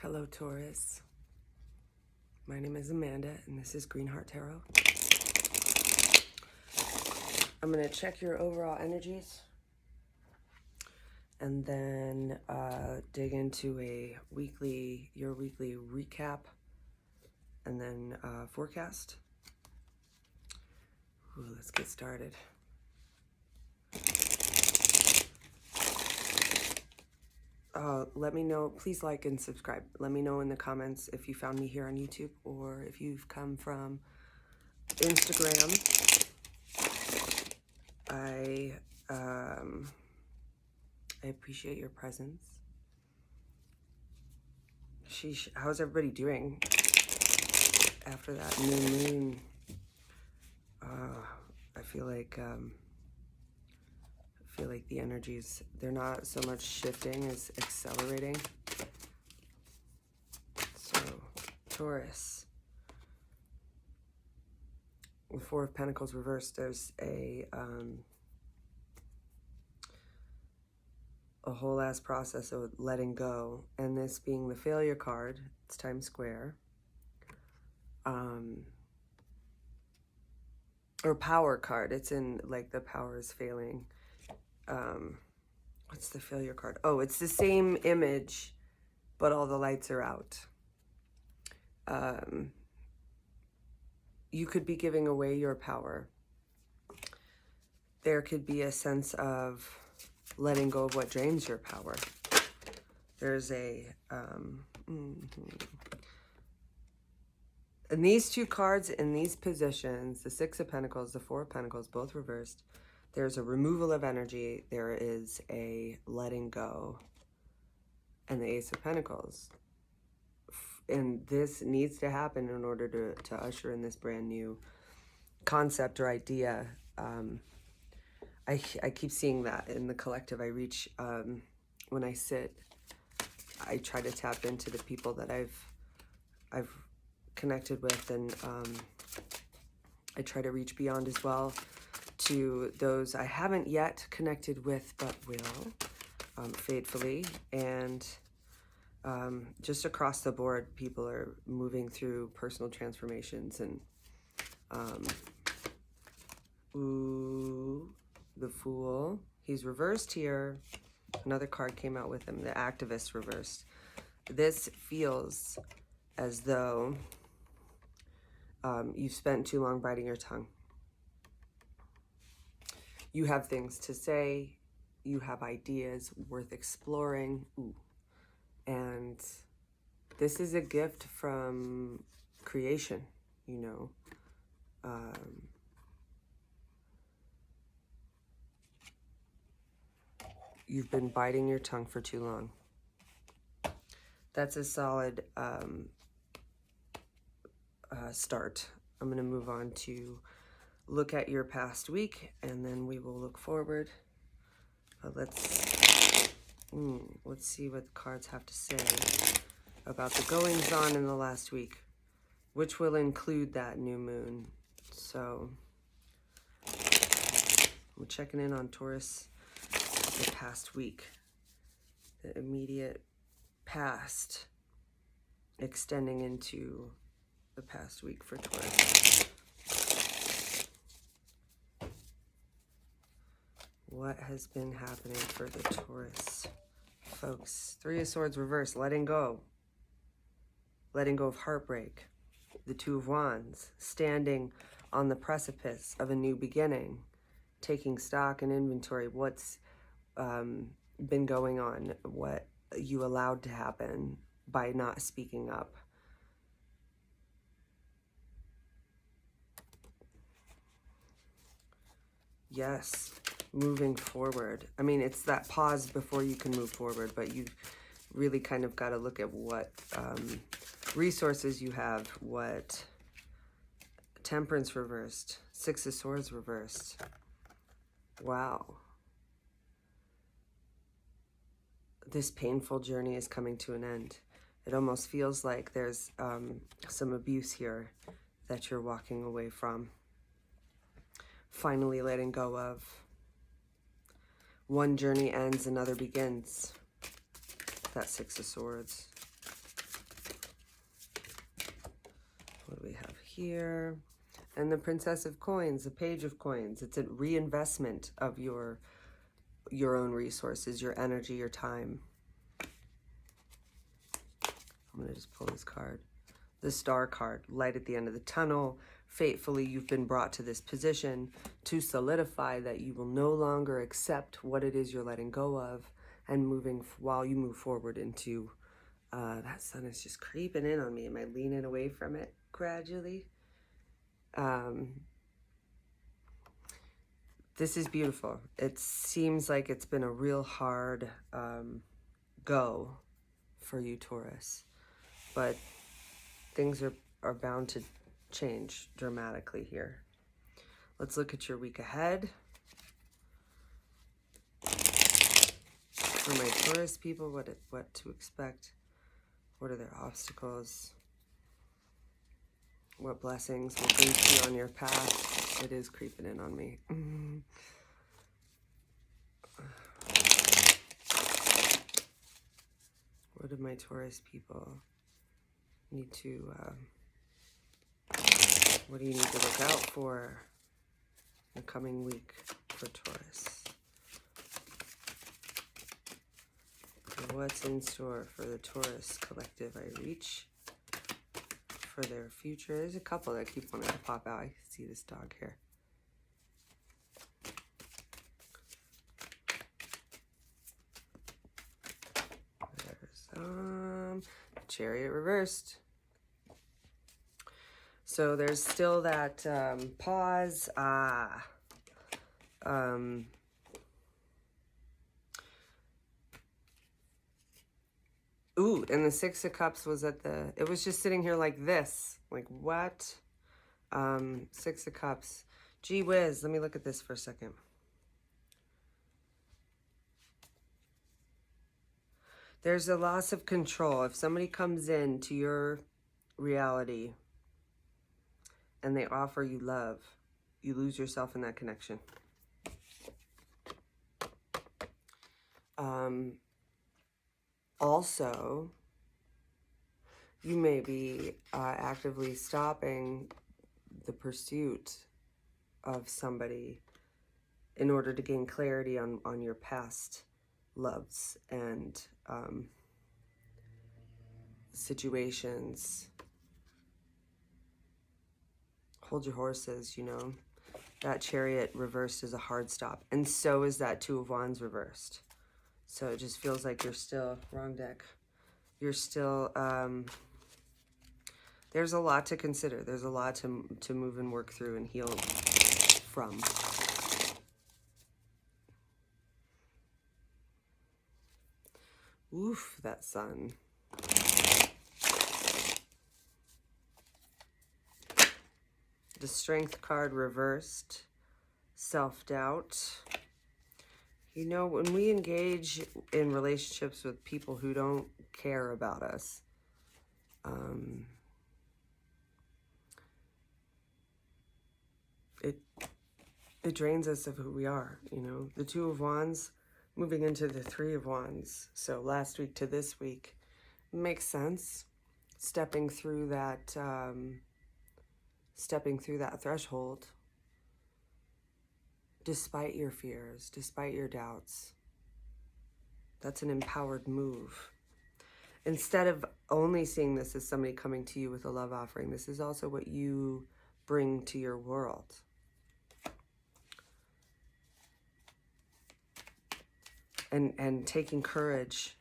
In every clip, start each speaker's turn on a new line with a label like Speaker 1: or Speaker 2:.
Speaker 1: Hello, Taurus. My name is Amanda, and this is Green Heart Tarot. I'm going to check your overall energies and then dig into your weekly recap and then forecast. Ooh, let's get started. Let me know, please like and subscribe. Let me know in the comments if you found me here on YouTube or if you've come from Instagram. I appreciate your presence. Sheesh, how's everybody doing after that new moon? I feel like the energies, they're not so much shifting as accelerating. So, Taurus, with Four of Pentacles reversed, there's a whole ass process of letting go, and this being the failure card, it's Times Square, or power card. It's in like the power is failing. What's the failure card? Oh, it's the same image, but all the lights are out. You could be giving away your power. There could be a sense of letting go of what drains your power. There's a, and these two cards in these positions, the Six of Pentacles, the Four of Pentacles, both reversed, there's a removal of energy, there is a letting go, and the Ace of Pentacles. And this needs to happen in order to usher in this brand new concept or idea. I keep seeing that in the collective. I reach, when I sit, I try to tap into the people that I've connected with, and I try to reach beyond as well to those I haven't yet connected with but will, faithfully. And just across the board, people are moving through personal transformations. And ooh, the Fool, he's reversed here. Another card came out with him, the Activist reversed. This feels as though you've spent too long biting your tongue. You have things to say, you have ideas worth exploring. Ooh. And this is a gift from creation, you know. You've been biting your tongue for too long. That's a solid start. I'm going to move on to look at your past week, and then we will look forward. But let's see what the cards have to say about the goings on in the last week, which will include that new moon. So I'm checking in on Taurus the past week, the immediate past, extending into the past week for Taurus. What has been happening for the Taurus folks? Three of Swords reversed, letting go. Letting go of heartbreak. The Two of Wands, standing on the precipice of a new beginning. Taking stock and inventory, what's been going on, what you allowed to happen by not speaking up. Yes, moving forward. I mean, it's that pause before you can move forward, but you really kind of got to look at what resources you have, what Temperance reversed, Six of Swords reversed. Wow. This painful journey is coming to an end. It almost feels like there's some abuse here that you're walking away from. Finally letting go of. One journey ends, another begins. That Six of Swords. What do we have here? And the Princess of Coins, the Page of Coins. It's a reinvestment of your own resources, your energy, your time. I'm going to just pull this card. The Star card, light at the end of the tunnel. Fatefully, you've been brought to this position to solidify that you will no longer accept what it is you're letting go of, and while you move forward into, that sun is just creeping in on me. Am I leaning away from it gradually? This is beautiful. It seems like it's been a real hard go for you, Taurus. But things are bound to change dramatically here. Let's look at your week ahead. For my Taurus people, what to expect. What are their obstacles? What blessings will greet you on your path? It is creeping in on me. What do my Taurus people need to, what do you need to look out for in the coming week for Taurus? And what's in store for the Taurus collective I reach for their future? There's a couple that keep wanting to pop out. I see this dog here. There's Chariot reversed. So there's still that pause. Ooh, and the Six of Cups was it was just sitting here like this. Like, what? Six of Cups. Gee whiz, let me look at this for a second. There's a loss of control. If somebody comes into your reality and they offer you love, you lose yourself in that connection. Also, you may be actively stopping the pursuit of somebody in order to gain clarity on your past loves and situations. Hold your horses, you know. That Chariot reversed is a hard stop. And so is that Two of Wands reversed. So it just feels like you're still, wrong deck. You're still, there's a lot to consider. There's a lot to move and work through and heal from. Oof, that sun. The Strength card reversed. Self-doubt. You know, when we engage in relationships with people who don't care about us, it drains us of who we are, you know. The Two of Wands moving into the Three of Wands. So last week to this week makes sense. Stepping through that threshold, despite your fears, despite your doubts. That's an empowered move. Instead of only seeing this as somebody coming to you with a love offering, this is also what you bring to your world. And taking courage,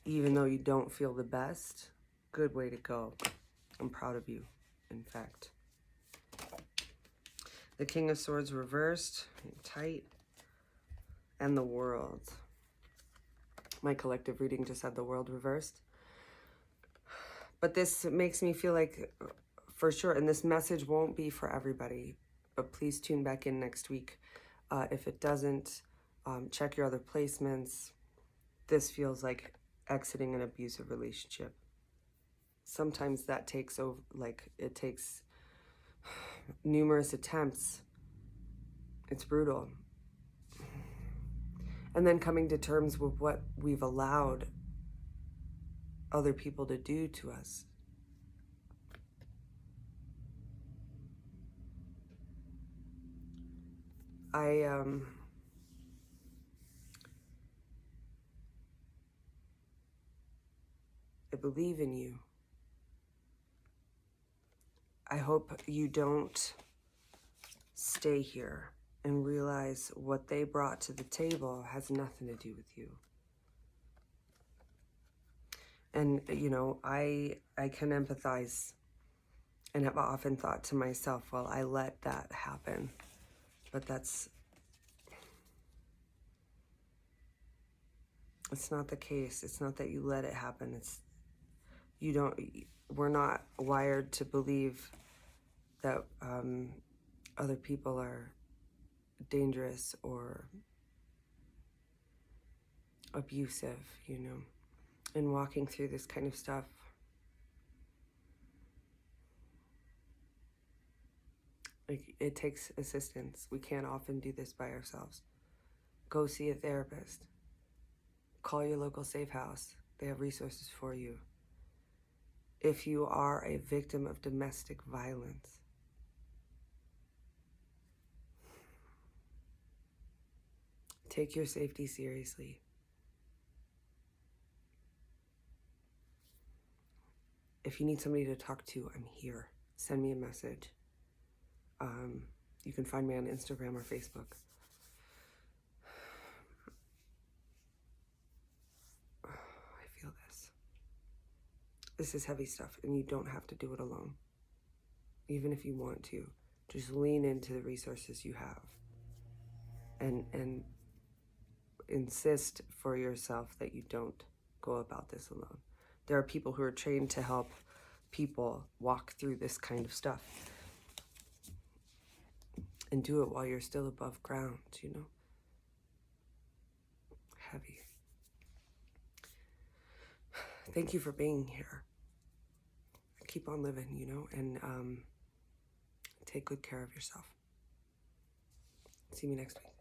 Speaker 1: even though you don't feel the best, good way to go. I'm proud of you, in fact. The King of Swords reversed, tight, and the World. My collective reading just had the World reversed. But this makes me feel like, for sure, and this message won't be for everybody, but please tune back in next week. If it doesn't, check your other placements. This feels like exiting an abusive relationship. Sometimes that takes over, like it takes numerous attempts. It's brutal. And then coming to terms with what we've allowed other people to do to us. I believe in you. I hope you don't stay here and realize what they brought to the table has nothing to do with you. And, you know, I can empathize and have often thought to myself, well, I let that happen. But it's not the case. It's not that you let it happen. We're not wired to believe that other people are dangerous or abusive, you know. And walking through this kind of stuff, like, it takes assistance. We can't often do this by ourselves. Go see a therapist. Call your local safe house. They have resources for you. If you are a victim of domestic violence, take your safety seriously. If you need somebody to talk to, I'm here. Send me a message. You can find me on Instagram or Facebook. I feel this. This is heavy stuff, and you don't have to do it alone. Even if you want to, just lean into the resources you have, and insist for yourself that you don't go about this alone. There are people who are trained to help people walk through this kind of stuff and do it while you're still above ground, you know. Heavy. Thank you for being here. Keep on living, you know, and take good care of yourself. See me next week.